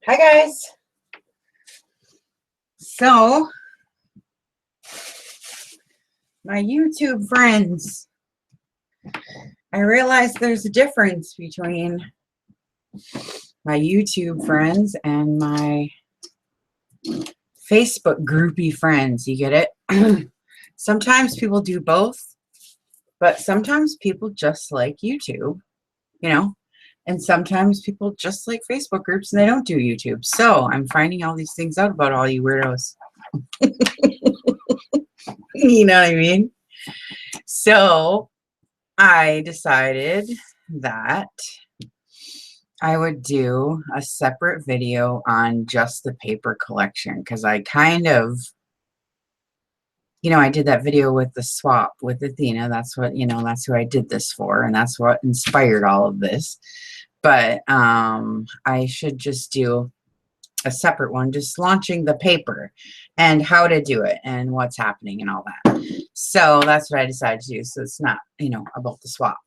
Hi guys. So, my YouTube friends, I realized there's a difference between my YouTube friends and my Facebook groupie friends. You get it? Sometimes people do both, but sometimes people just like YouTube, you know? And sometimes people just like Facebook groups and they don't do YouTube. So, I'm finding all these things out about all you weirdos. You know what I mean? So, I decided that I would do a separate video on just the paper collection because I kind of, I did that video with the swap with Athena. That's what, that's who I did this for, and that's what inspired all of this. But I should just do a separate one, just launching the paper and how to do it and what's happening and all that. So that's what I decided to do. So it's not, about the swap.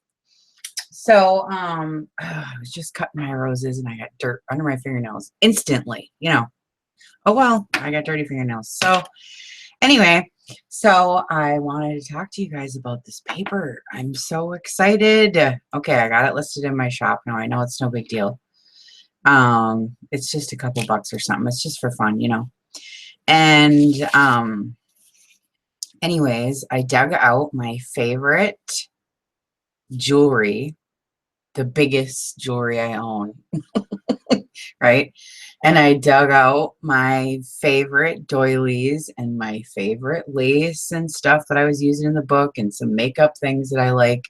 So I was just cutting my roses and I got dirt under my fingernails instantly, Oh, well, I got dirty fingernails. So anyway, so I wanted to talk to you guys about this paper. I'm so excited. Okay, I got it listed in my shop now. I know it's no big deal. It's just a couple bucks or something. It's just for fun, And anyways, I dug out my favorite jewelry, the biggest jewelry I own, right? And I dug out my favorite doilies and my favorite lace and stuff that I was using in the book and some makeup things that I like.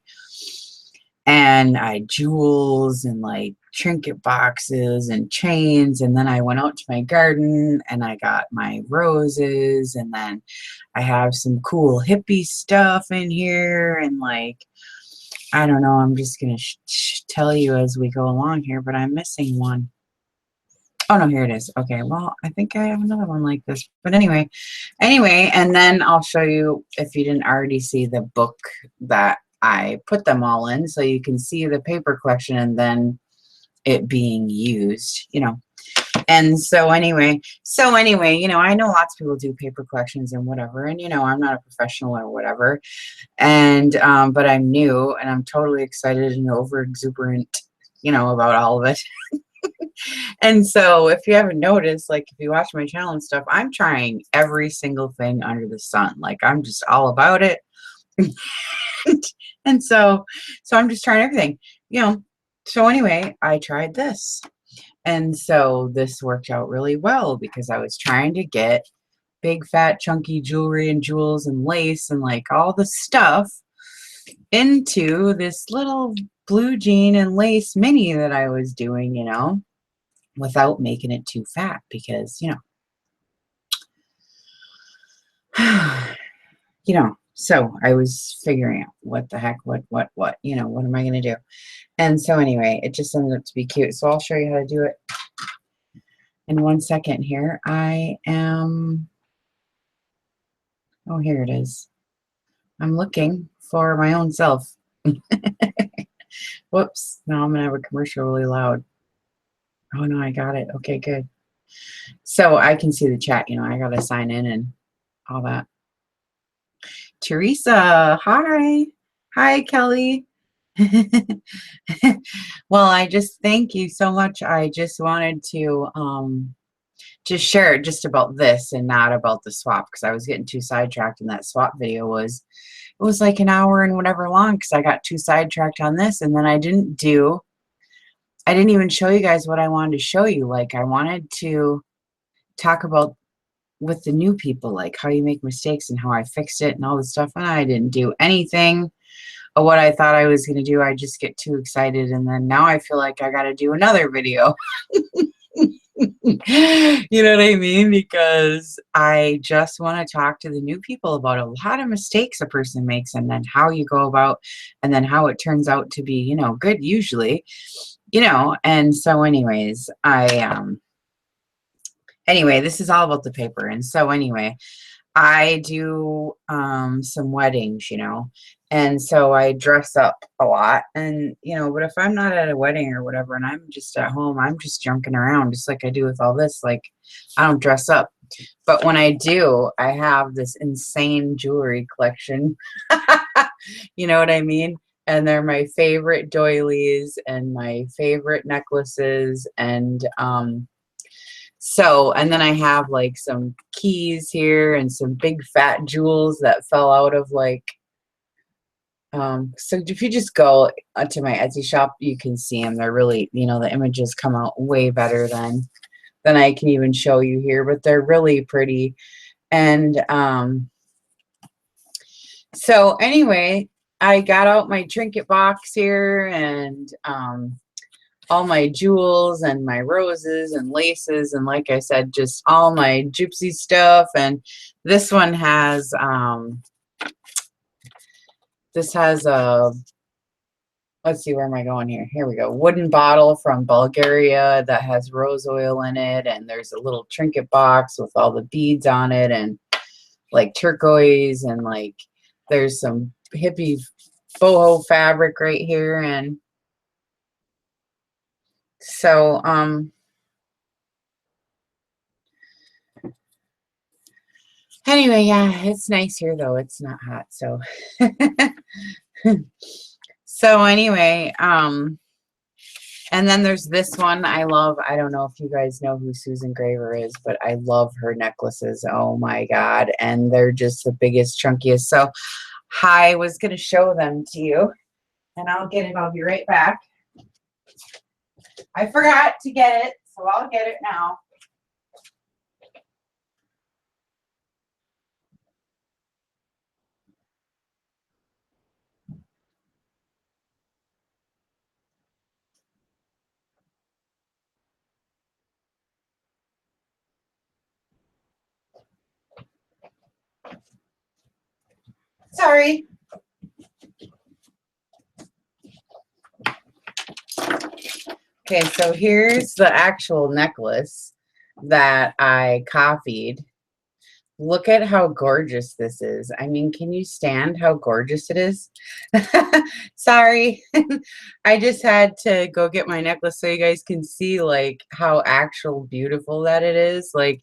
And I jewels and like trinket boxes and chains. And then I went out to my garden and I got my roses. And then I have some cool hippie stuff in here. And like, I don't know, I'm just going to tell you as we go along here, but I'm missing one. Oh, no, here it is. Okay, well, I think I have another one like this. But anyway, and then I'll show you, if you didn't already see the book that I put them all in, so you can see the paper collection and then it being used, And so anyway, I know lots of people do paper collections and whatever, and I'm not a professional or whatever, and but I'm new and I'm totally excited and over exuberant, about all of it. And so if you haven't noticed, like if you watch my channel and stuff, I'm trying every single thing under the sun. Like I'm just all about it. And so I'm just trying everything, So anyway, I tried this. And so this worked out really well because I was trying to get big, fat, chunky jewelry and jewels and lace and like all the stuff into this little blue jean and lace mini that I was doing, without making it too fat because, so I was figuring out what the heck, what am I going to do? And so anyway, it just ended up to be cute. So I'll show you how to do it in 1 second here. I am, oh, here it is. I'm looking for my own self. Whoops. Now I'm going to have a commercial really loud. Oh, no, I got it. Okay, good. So I can see the chat, I got to sign in and all that. Teresa, hi. Hi, Kelly. Well, I just thank you so much. I just wanted to just share just about this and not about the swap because I was getting too sidetracked, and that swap video was like an hour and whatever long because I got too sidetracked on this, and then I didn't even show you guys what I wanted to show you. Like I wanted to talk about with the new people, like how you make mistakes and how I fixed it and all this stuff, and I didn't do anything of what I thought I was going to do. I just get too excited, and then now I feel like I got to do another video. You know what I mean? Because I just want to talk to the new people about a lot of mistakes a person makes, and then how you go about, and then how it turns out to be, good usually, and so anyways, anyway, this is all about the paper. And so anyway, I do some weddings, And so I dress up a lot. And, you know, but if I'm not at a wedding or whatever and I'm just at home, I'm just junking around just like I do with all this. Like, I don't dress up. But when I do, I have this insane jewelry collection. You know what I mean? And they're my favorite doilies and my favorite necklaces. And so, and then I have like some keys here and some big fat jewels that fell out of like, so if you just go to my Etsy shop, you can see them. They're really, you know, the images come out way better than I can even show you here, but they're really pretty. And so anyway, I got out my trinket box here and all my jewels and my roses and laces, and like I said, just all my gypsy stuff. And this one has this has a, let's see, where am I going here? Here we go. Wooden bottle from Bulgaria that has rose oil in it, and there's a little trinket box with all the beads on it and like turquoise, and like there's some hippie boho fabric right here. And so anyway, yeah, it's nice here though. It's not hot, so so anyway, and then there's this one I love. I don't know if you guys know who Susan Graver is, but I love her necklaces. Oh my God. And they're just the biggest, chunkiest. So I was going to show them to you, and I'll get it. I'll be right back. I forgot to get it, so I'll get it now. Sorry. Okay, so here's the actual necklace that I copied. Look at how gorgeous this is. I mean, can you stand how gorgeous it is? Sorry. I just had to go get my necklace so you guys can see like how actual beautiful that it is. Like,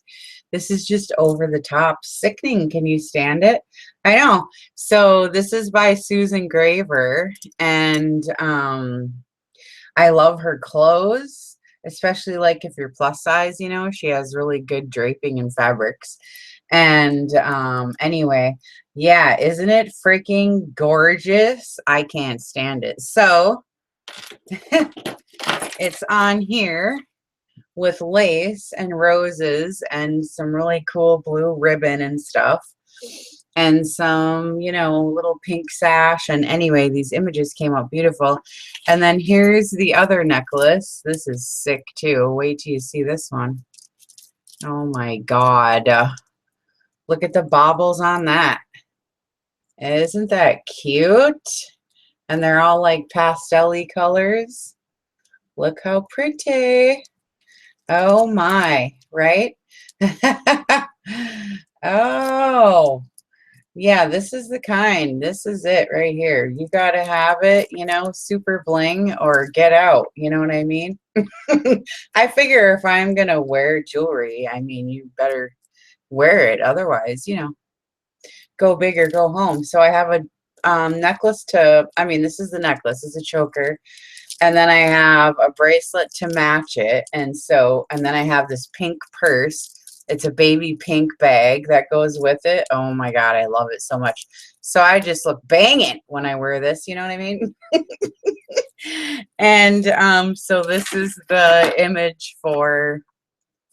this is just over the top sickening. Can you stand it? I know. So this is by Susan Graver, and I love her clothes, especially like if you're plus size, you know, she has really good draping and fabrics. And anyway, yeah, isn't it freaking gorgeous? I can't stand it. So it's on here with lace and roses and some really cool blue ribbon and stuff, and some, you know, little pink sash. And anyway, these images came out beautiful. And then here's the other necklace. This is sick too. Wait till you see this one. Oh my God. Look at the baubles on that. Isn't that cute? And they're all like pastel-y colors. Look how pretty. Oh my, right? Oh, yeah, this is the kind. This is it right here. You got to have it, you know, super bling or get out. You know what I mean? I figure if I'm going to wear jewelry, I mean, you better wear it. Otherwise, you know, go big or go home. So I have a necklace to, I mean, this is the necklace. It's a choker. And then I have a bracelet to match it. And so, and then I have this pink purse. It's a baby pink bag that goes with it. Oh my God, I love it so much. So I just look banging when I wear this, you know what I mean? And so this is the image for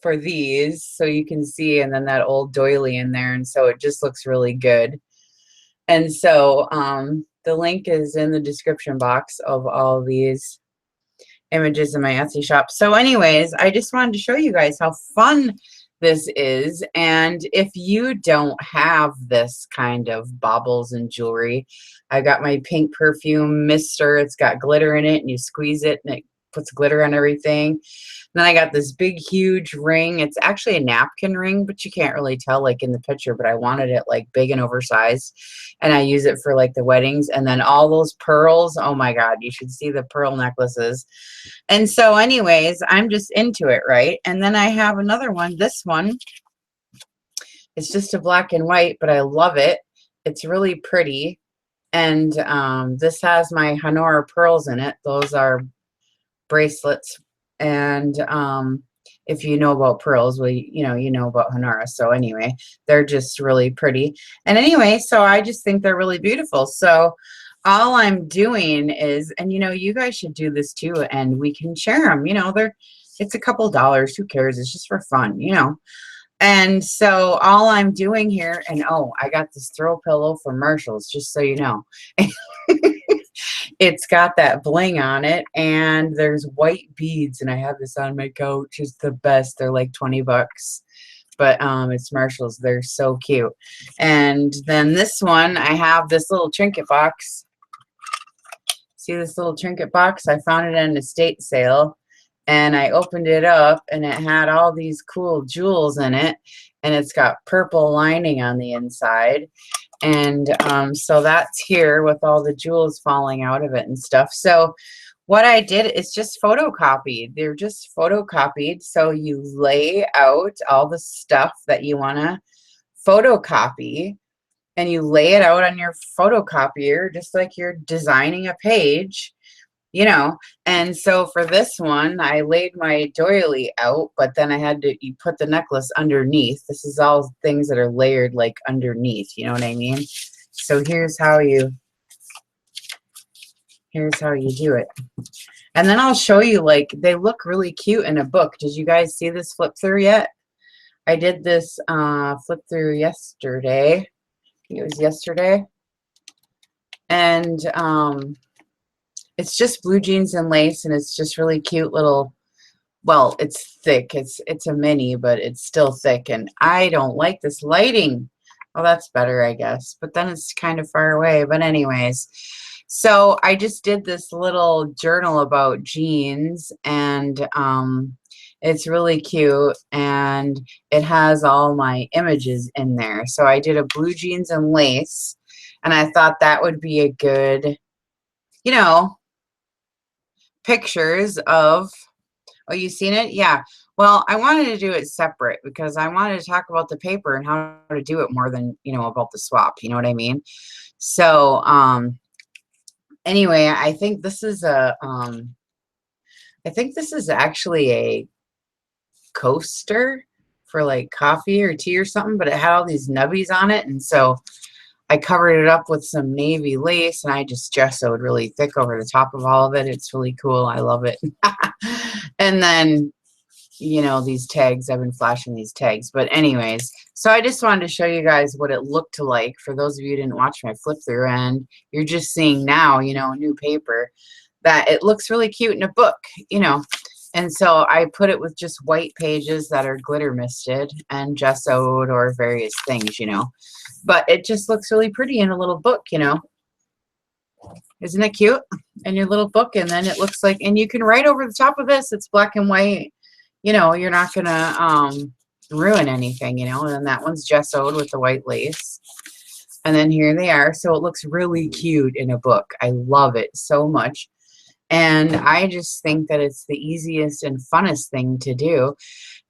these, so you can see, and then that old doily in there, and so it just looks really good. And so the link is in the description box of all these images in my Etsy shop. So anyways, I just wanted to show you guys how fun this is. And if you don't have this kind of baubles and jewelry, I got my pink perfume mister. It's got glitter in it, and you squeeze it and it puts glitter on everything. Then I got this big, huge ring. It's actually a napkin ring, but you can't really tell like in the picture, but I wanted it like big and oversized. And I use it for like the weddings. And then all those pearls. Oh my God, you should see the pearl necklaces. And so anyways, I'm just into it, right? And then I have another one. This one, it's just a black and white, but I love it. It's really pretty. And this has my Honora pearls in it. Those are bracelets. And if you know about pearls, well, you know about Honora. So anyway, they're just really pretty. And anyway, so I just think they're really beautiful. So all I'm doing is, and you guys should do this too, and we can share them. It's a couple dollars. Who cares? It's just for fun, And so all I'm doing here, and oh, I got this throw pillow from Marshall's, just so you know. It's got that bling on it, and there's white beads, and I have this on my couch. It's the best. They're like 20 bucks. But it's Marshall's. They're so cute. And then this one, I have this little trinket box. See this little trinket box? I found it at an estate sale. And I opened it up, and it had all these cool jewels in it. And it's got purple lining on the inside. And so that's here with all the jewels falling out of it and stuff. So what I did is just photocopied. They're just photocopied. So you lay out all the stuff that you want to photocopy, and you lay it out on your photocopier just like you're designing a page. And so for this one, I laid my doily out, but then I had to put the necklace underneath. This is all things that are layered like underneath, you know what I mean? So here's how you do it. And then I'll show you, like, they look really cute in a book. Did you guys see this flip through yet? I did this flip through yesterday. I think it was yesterday. And it's just blue jeans and lace, and it's just really cute little, well, it's thick. It's a mini, but it's still thick, and I don't like this lighting. Well, that's better, I guess, but then it's kind of far away. But anyways, so I just did this little journal about jeans, and it's really cute, and it has all my images in there. So I did a blue jeans and lace, and I thought that would be a good, pictures of, oh, you seen it? Yeah. Well, I wanted to do it separate because I wanted to talk about the paper and how to do it more than, about the swap. You know what I mean? So, anyway, I think this is actually a coaster for like coffee or tea or something, but it had all these nubbies on it. And so I covered it up with some navy lace, and I just gessoed really thick over the top of all of it. It's really cool. I love it. And then, these tags, I've been flashing these tags. But anyways, so I just wanted to show you guys what it looked like for those of you who didn't watch my flip through, and you're just seeing now, new paper, that it looks really cute in a book, And so I put it with just white pages that are glitter misted and gessoed or various things, But it just looks really pretty in a little book, Isn't it cute? In your little book, and then it looks like, and you can write over the top of this. It's black and white. You're not going to ruin anything, And then that one's gessoed with the white lace. And then here they are. So it looks really cute in a book. I love it so much. And I just think that it's the easiest and funnest thing to do.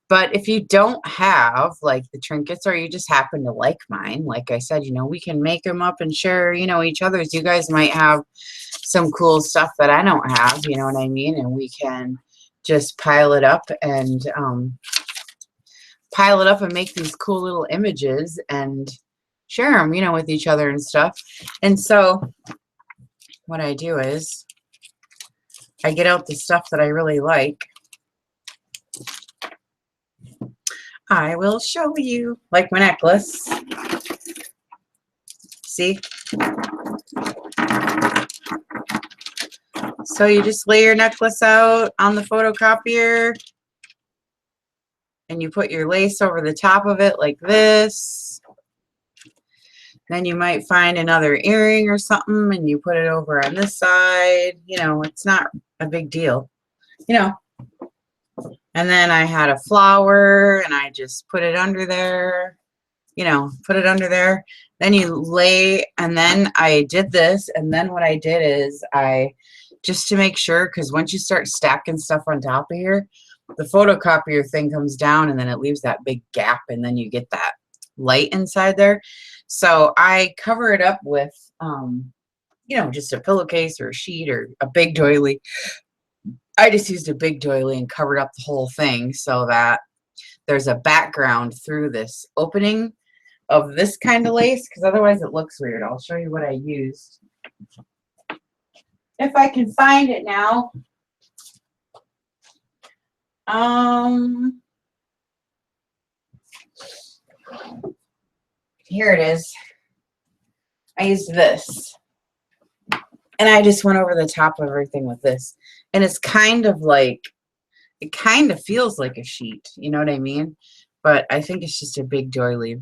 But if you don't have like the trinkets, or you just happen to like mine, like I said, we can make them up and share, each other's. You guys might have some cool stuff that I don't have, you know what I mean? And we can just pile it up and make these cool little images and share them, with each other and stuff. And so what I do is I get out the stuff that I really like. I will show you, like my necklace. See? So you just lay your necklace out on the photocopier, and you put your lace over the top of it like this. Then you might find another earring or something, and you put it over on this side. It's not a big deal. you know. And then I had a flower and I just put it under there, you know, put it under there. Then you lay, and then I did this. And then what I did is just to make sure, because once you start stacking stuff on top of here, the photocopier thing comes down and then it leaves that big gap and then you get that light inside there. So I cover it up with, you know, just a pillowcase or a sheet or a big doily. I just used a big doily and covered up the whole thing so that there's a background through this opening of this kind of lace, because otherwise it looks weird. I'll show you what I used. If I can find it now. Here it is. I used this. And I just went over the top of everything with this. And it's kind of like, it kind of feels like a sheet. You know what I mean? But I think it's just a big doily,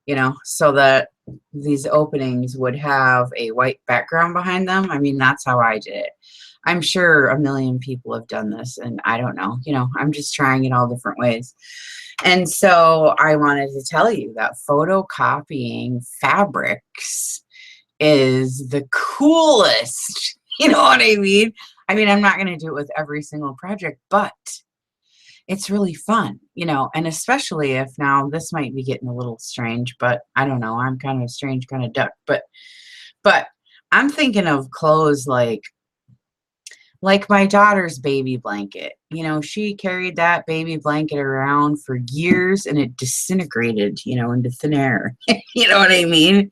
you know, so that these openings would have a white background behind them. I mean, that's how I did it. I'm sure a million people have done this, and I don't know, you know, I'm just trying it all different ways. And so I wanted to tell you that photocopying fabrics is the coolest. You know what I mean? I mean, I'm not going to do it with every single project, but it's really fun, you know, and especially if now this might be getting a little strange, but I don't know. I'm kind of a strange kind of duck, but I'm thinking of clothes like my daughter's baby blanket. You know, she carried that baby blanket around for years and it disintegrated, you know, into thin air. You know what I mean?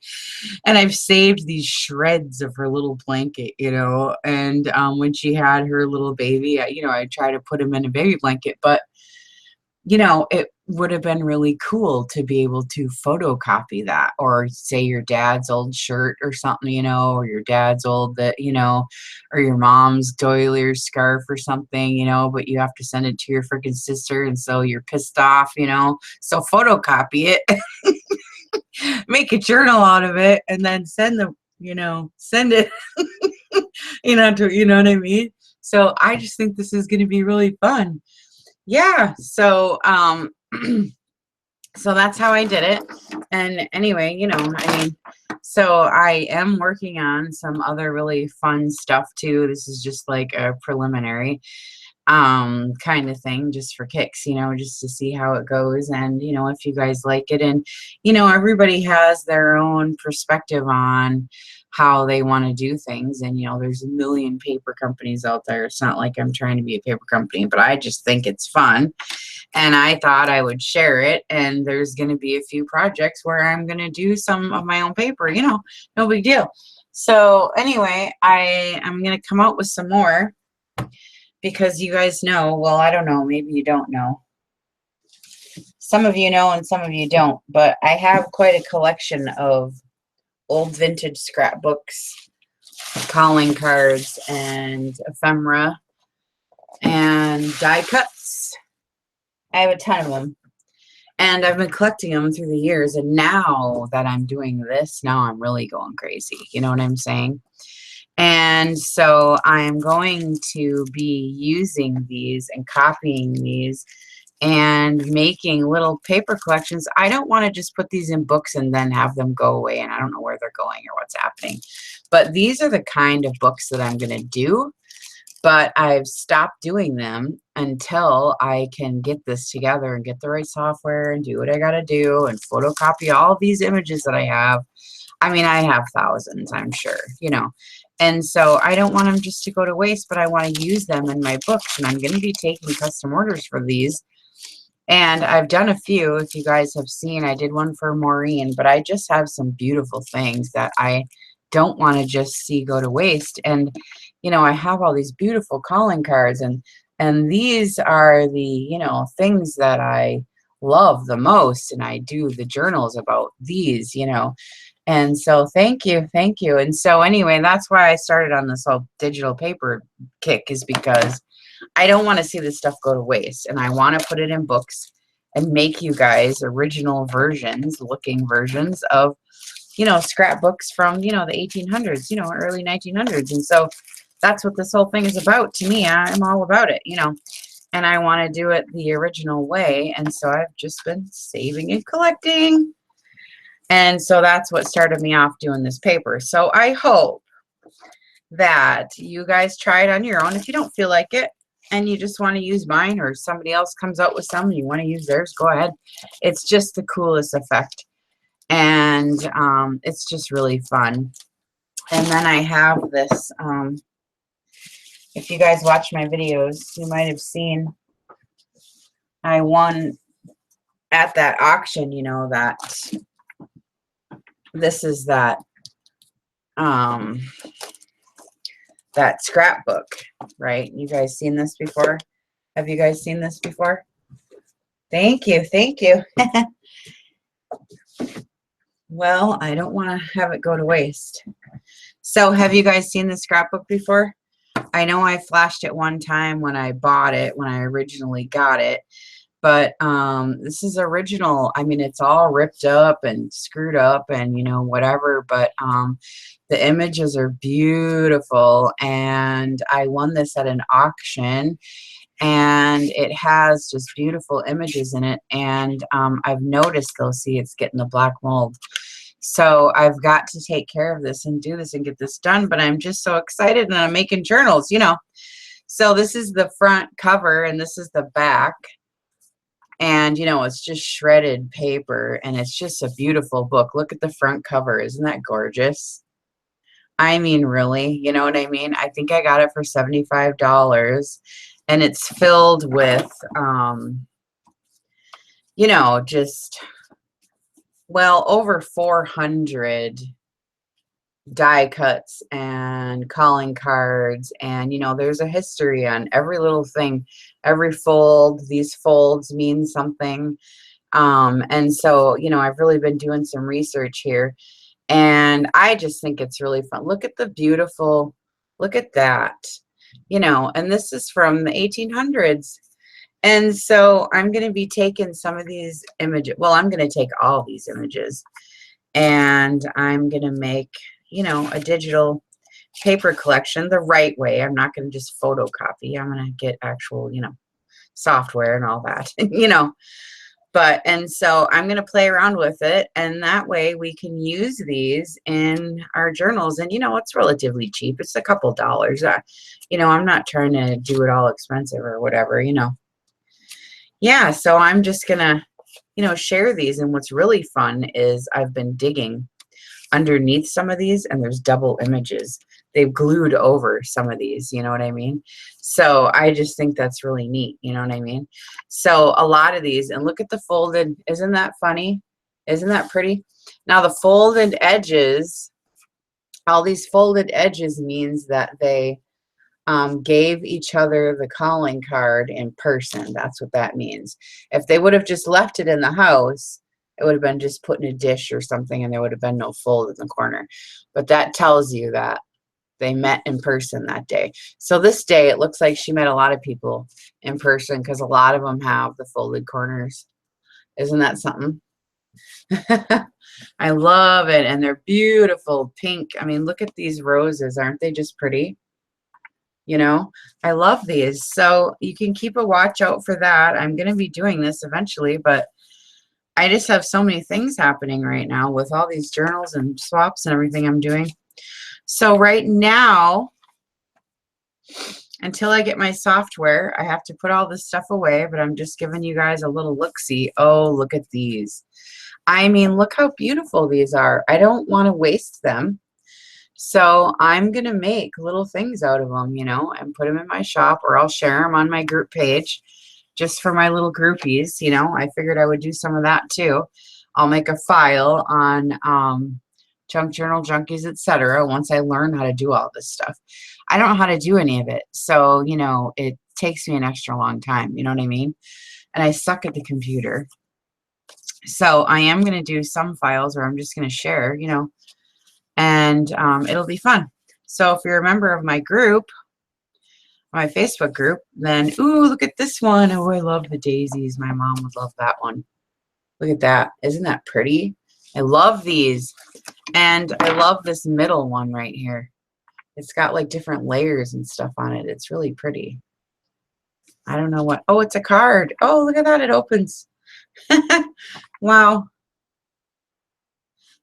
And I've saved these shreds of her little blanket, you know, and when she had her little baby, you know, I try to put him in a baby blanket, but you know, it would have been really cool to be able to photocopy that, or say your dad's old shirt or something, you know, or your dad's old, that, you know, or your mom's doily or scarf or something, you know, but you have to send it to your freaking sister. And so you're pissed off, you know, so photocopy it, make a journal out of it, and then send the, you know, send it, you know, to, you know what I mean? So I just think this is going to be really fun. Yeah, so so that's how I did it. And anyway, you know, I mean, so I am working on some other really fun stuff too. This is just like a preliminary kind of thing, just for kicks, you know, just to see how it goes, and you know, if you guys like it. And you know, everybody has their own perspective on how they want to do things, and you know, there's a million paper companies out there. It's not like I'm trying to be a paper company, but I just think it's fun, and I thought I would share it. And there's going to be a few projects where I'm going to do some of my own paper, you know, no big deal. So anyway, I'm going to come out with some more, because you guys know, well, I don't know, maybe you don't know. Some of you know and some of you don't, but I have quite a collection of old vintage scrapbooks, calling cards, and ephemera, and die cuts. I have a ton of them. And I've been collecting them through the years, and now that I'm doing this, now I'm really going crazy. You know what I'm saying? And so I'm going to be using these and copying these and making little paper collections. I don't want to just put these in books and then have them go away, and I don't know where they're going or what's happening. But these are the kind of books that I'm going to do. But I've stopped doing them until I can get this together and get the right software and do what I got to do and photocopy all these images that I have. I mean, I have thousands, I'm sure, you know. And so I don't want them just to go to waste, but I want to use them in my books. And I'm going to be taking custom orders for these. And I've done a few. If you guys have seen, I did one for Maureen, but I just have some beautiful things that I don't want to just see go to waste. And, you know, I have all these beautiful calling cards, and these are the, you know, things that I love the most. And I do the journals about these, you know. And so thank you. And so anyway, that's why I started on this whole digital paper kick, is because I don't want to see this stuff go to waste, and I want to put it in books and make you guys original versions, looking versions of, you know, scrapbooks from, you know, the 1800s, you know, early 1900s. And so that's what this whole thing is about to me. I'm all about it, you know, and I want to do it the original way. And so I've just been saving and collecting. And so that's what started me off doing this paper. So I hope that you guys try it on your own. If you don't feel like it and you just want to use mine, or somebody else comes out with some and you want to use theirs, go ahead. It's just the coolest effect. And it's just really fun. And then I have this, if you guys watch my videos, you might have seen I won at that auction, you know, that this is that that scrapbook, right? You guys seen this before? Have you guys seen this before? Thank you, thank you. Well, I don't want to have it go to waste. So have you guys seen the scrapbook before? I know I flashed it one time when I bought it, when I originally got it, but this is original. I mean, it's all ripped up and screwed up and, you know, whatever, but the images are beautiful, and I won this at an auction, and it has just beautiful images in it. And I've noticed, though, see, it's getting the black mold. So I've got to take care of this and do this and get this done, but I'm just so excited, and I'm making journals, you know. So this is the front cover and this is the back. And, you know, it's just shredded paper, and it's just a beautiful book. Look at the front cover. Isn't that gorgeous? I mean, really, you know what I mean? I think I got it for $75, and it's filled with, you know, just, well, over 400 die cuts and calling cards, and, you know, there's a history on every little thing, every fold. These folds mean something. And so, you know, I've really been doing some research here, and I just think it's really fun. Look at the beautiful, look at that, you know, and this is from the 1800s. And so I'm going to be taking some of these images. Well, I'm going to take all these images, and I'm going to make, you know, a digital paper collection the right way. I'm not going to just photocopy. I'm going to get actual, you know, software and all that, you know. But, and so I'm going to play around with it, and that way we can use these in our journals. And, you know, it's relatively cheap. It's a couple dollars. You know, I'm not trying to do it all expensive or whatever, you know. Yeah, so I'm just going to, you know, share these. And what's really fun is I've been digging underneath some of these, and there's double images. They've glued over some of these, you know what I mean? So I just think that's really neat, you know what I mean? So a lot of these, and look at the folded, isn't that funny? Isn't that pretty? Now the folded edges, all these folded edges means that they gave each other the calling card in person. That's what that means. If they would have just left it in the house, it would have been just put in a dish or something, and there would have been no fold in the corner. But that tells you that they met in person that day. So this day, it looks like she met a lot of people in person, because a lot of them have the folded corners. Isn't that something? I love it. And they're beautiful pink. I mean, look at these roses. Aren't they just pretty? You know, I love these. So you can keep a watch out for that. I'm going to be doing this eventually, but I just have so many things happening right now with all these journals and swaps and everything I'm doing. So right now, until I get my software, I have to put all this stuff away, but I'm just giving you guys a little look-see. Oh, look at these. I mean, look how beautiful these are. I don't want to waste them. So I'm going to make little things out of them, you know, and put them in my shop, or I'll share them on my group page just for my little groupies. You know, I figured I would do some of that too. I'll make a file on junk journal junkies, etc. once I learn how to do all this stuff. I don't know how to do any of it. So, you know, it takes me an extra long time. You know what I mean? And I suck at the computer. So I am going to do some files, or I'm just going to share, you know, and it'll be fun. So if you're a member of my group, my Facebook group, then, ooh, look at this one. Oh, I love the daisies. My mom would love that one. Look at that. Isn't that pretty? I love these. And I love this middle one right here. It's got like different layers and stuff on it. It's really pretty. I don't know what. Oh, it's a card. Oh, look at that. It opens. Wow.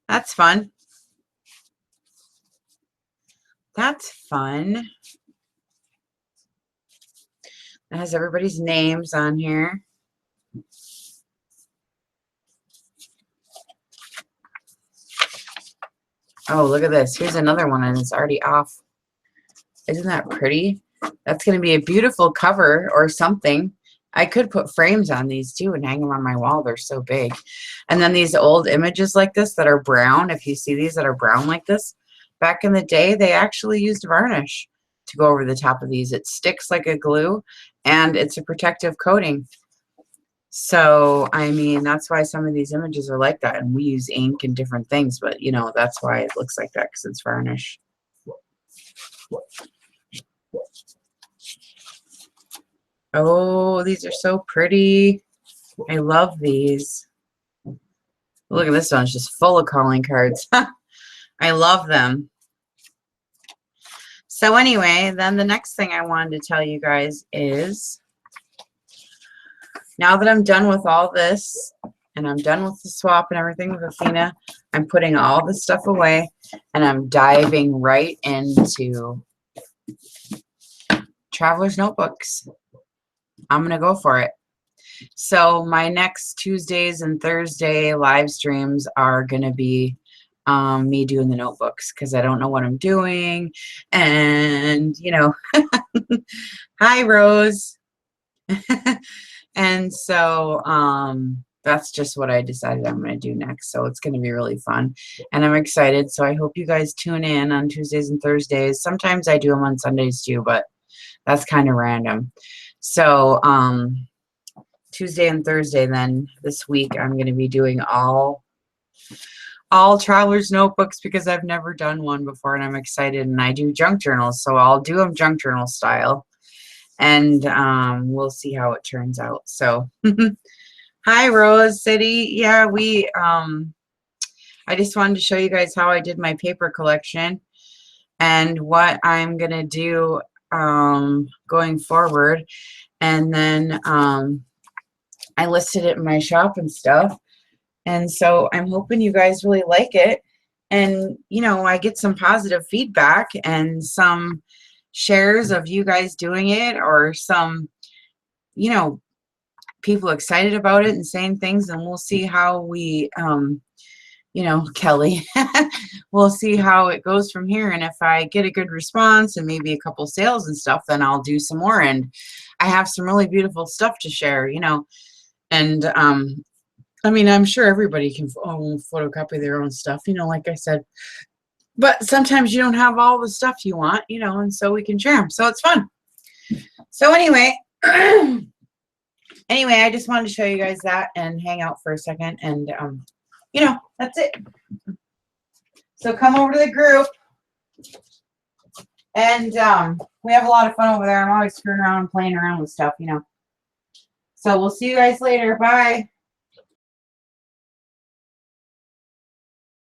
That's fun. That's fun. It has everybody's names on here. Oh, look at this. Here's another one, and it's already off. Isn't that pretty? That's going to be a beautiful cover or something. I could put frames on these too and hang them on my wall. They're so big. And then these old images like this that are brown, if you see these that are brown like this, back in the day, they actually used varnish to go over the top of these. It sticks like a glue, and it's a protective coating. So, I mean, that's why some of these images are like that. And we use ink and different things, but, you know, that's why it looks like that, because it's varnish. Oh, these are so pretty. I love these. Look at this one. It's just full of calling cards. I love them. So anyway, then the next thing I wanted to tell you guys is, now that I'm done with all this, and I'm done with the swap and everything with Athena, I'm putting all this stuff away, and I'm diving right into Traveler's Notebooks. I'm going to go for it. So my next Tuesdays and Thursday live streams are going to be me doing the notebooks, because I don't know what I'm doing. And, you know, hi, Rose. And so that's just what I decided I'm going to do next. So it's going to be really fun. And I'm excited. So I hope you guys tune in on Tuesdays and Thursdays. Sometimes I do them on Sundays too, but that's kind of random. So Tuesday and Thursday then this week I'm going to be doing all Traveler's Notebooks, because I've never done one before, and I'm excited. And I do junk journals, so I'll do them junk journal style, and we'll see how it turns out. So hi, Rose City. Yeah, we I just wanted to show you guys how I did my paper collection and what I'm gonna do going forward. And then I listed it in my shop and stuff. And so I'm hoping you guys really like it. And, you know, I get some positive feedback and some shares of you guys doing it, or some, you know, people excited about it and saying things. And we'll see how we, you know, Kelly, we'll see how it goes from here. And if I get a good response and maybe a couple sales and stuff, then I'll do some more. And I have some really beautiful stuff to share, you know. And I mean, I'm sure everybody can photocopy their own stuff, you know, like I said. But sometimes you don't have all the stuff you want, you know, and so we can share them. So it's fun. So anyway, I just wanted to show you guys that and hang out for a second. And, you know, that's it. So come over to the group. And we have a lot of fun over there. I'm always screwing around and playing around with stuff, you know. So we'll see you guys later. Bye.